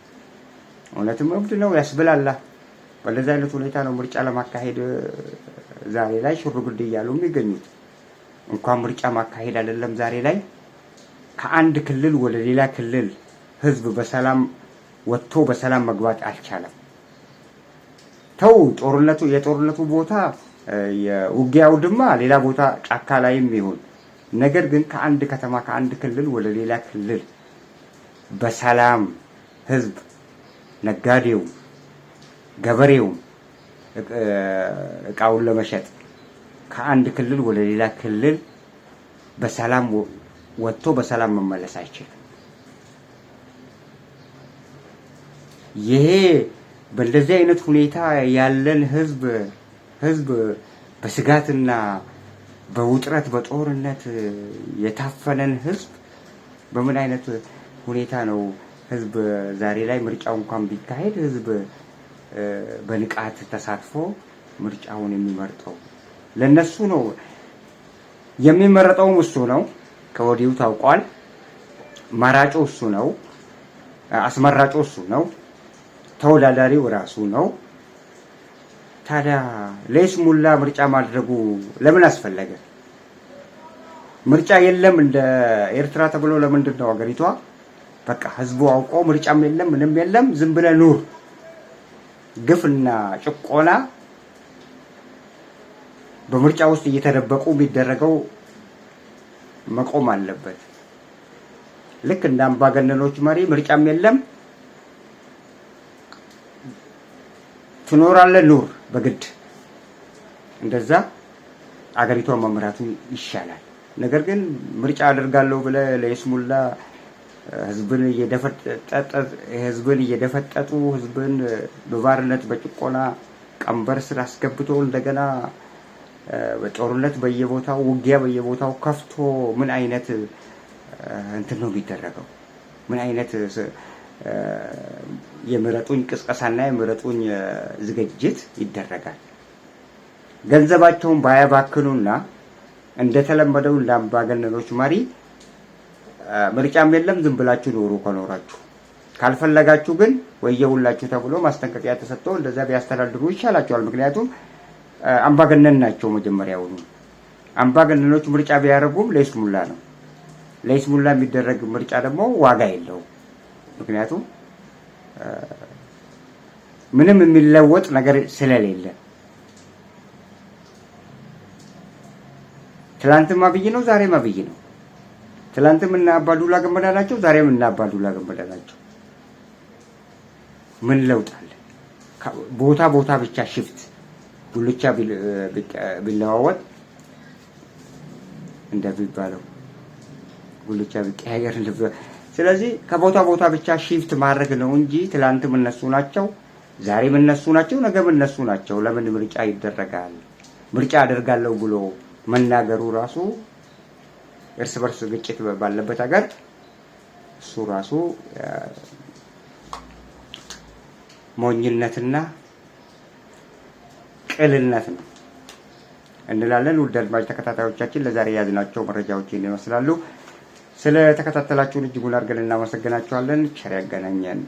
እውነትም እብድ ነው ያስብላል። በለዚህ አይነት ሁኔታ ነው ምርጫ ለማካሄድ ዛሬ ላይ ሽሩጉድ እያሉ የሚገኙት። እንኳን ምርጫ ማካሄድ አይደለም ዛሬ ላይ ከአንድ ክልል ወደ ሌላ ክልል ህዝብ በሰላም ወጥቶ በሰላም መግባት አልቻለም። ተው የጦርነቱ ቦታ የውጊያው ድማ ሌላ ቦታ ጫካ ላይም ይሁን፣ ነገር ግን ከአንድ ከተማ ከአንድ ክልል ወደ ሌላ ክልል በሰላም ህዝብ ነጋዴው ገበሬው እቃውን ለመሸጥ ከአንድ ክልል ወደ ሌላ ክልል በሰላም ወጥቶ በሰላም መመለስ አይችልም። ይሄ በእንደዚህ አይነት ሁኔታ ያለን ህዝብ በስጋትና በውጥረት በጦርነት የታፈነን ህዝብ በምን አይነት ሁኔታ ነው ህዝብ ዛሬ ላይ ምርጫው እንኳን ቢካሄድ ህዝብ በንቃት ተሳትፎ ምርጫውን የሚመርጠው? ለነሱ ነው የሚመረጠውም እሱ ነው፣ ከወዲሁ ታውቋል። መራጩ እሱ ነው፣ አስመራጩ እሱ ነው፣ ተወዳዳሪው ራሱ ነው። ታዲያ ለይስሙላ ምርጫ ማድረጉ ለምን አስፈለገ? ምርጫ የለም እንደ ኤርትራ ተብሎ ለምንድን ነው አገሪቷ በቃ ህዝቡ አውቆ ምርጫም የለም ምንም የለም ዝም ብለህ ኑር? ግፍና ጭቆና በምርጫ ውስጥ እየተደበቁ የሚደረገው መቆም አለበት። ልክ እንደ አምባገነኖች መሪ ምርጫም የለም ትኖራለህ ኑር በግድ እንደዛ አገሪቷን መምራቱ ይሻላል። ነገር ግን ምርጫ አደርጋለሁ ብለህ ለይስሙላ ህዝብን እየደፈጠጡ ህዝብን በባርነት በጭቆና ቀንበር ስር አስገብቶ እንደገና በጦርነት በየቦታው ውጊያ በየቦታው ከፍቶ ምን አይነት እንትን ነው የሚደረገው? ምን አይነት የምረጡኝ ቅስቀሳና የምረጡኝ ዝግጅት ይደረጋል? ገንዘባቸውን ባያባክኑና እንደተለመደው እንዳምባገነኖች መሪ ምርጫም የለም ዝም ብላችሁ ኑሩ ከኖራችሁ፣ ካልፈለጋችሁ ግን ወየውላችሁ ተብሎ ማስጠንቀቂያ ተሰጥቶ እንደዛ ቢያስተዳድሩ ይሻላቸዋል። ምክንያቱም አምባገነን ናቸው መጀመሪያውኑ። አምባገነኖች ምርጫ ቢያደርጉም ለይስሙላ ነው። ለይስሙላ የሚደረግ ምርጫ ደግሞ ዋጋ የለውም። ምክንያቱም ምንም የሚለወጥ ነገር ስለሌለ። ትላንትም አብይ ነው፣ ዛሬም አብይ ነው። ትላንትም እና አባዱላ ገመዳ ናቸው፣ ዛሬም እና አባዱላ ገመዳ ናቸው። ምን ለውጥ አለ? ቦታ ቦታ ብቻ ሽፍት ጉልቻ ቢለዋወጥ እንደሚባለው ጉልቻ ቢቀያየር። ስለዚህ ከቦታ ቦታ ብቻ ሽፍት ማድረግ ነው እንጂ ትላንትም እነሱ ናቸው፣ ዛሬም እነሱ ናቸው፣ ነገም እነሱ ናቸው። ለምን ምርጫ ይደረጋል? ምርጫ አደርጋለሁ ብሎ መናገሩ ራሱ እርስ በርስ ግጭት ባለበት ሀገር እሱ ራሱ ሞኝነትና ቅልነት ነው እንላለን። ውድ አድማጭ ተከታታዮቻችን ለዛሬ ያዝናቸው መረጃዎች ይመስላሉ። ስለ ተከታተላችሁን እጅጉን አድርገን እናመሰግናችኋለን። ቸር ያገናኘን።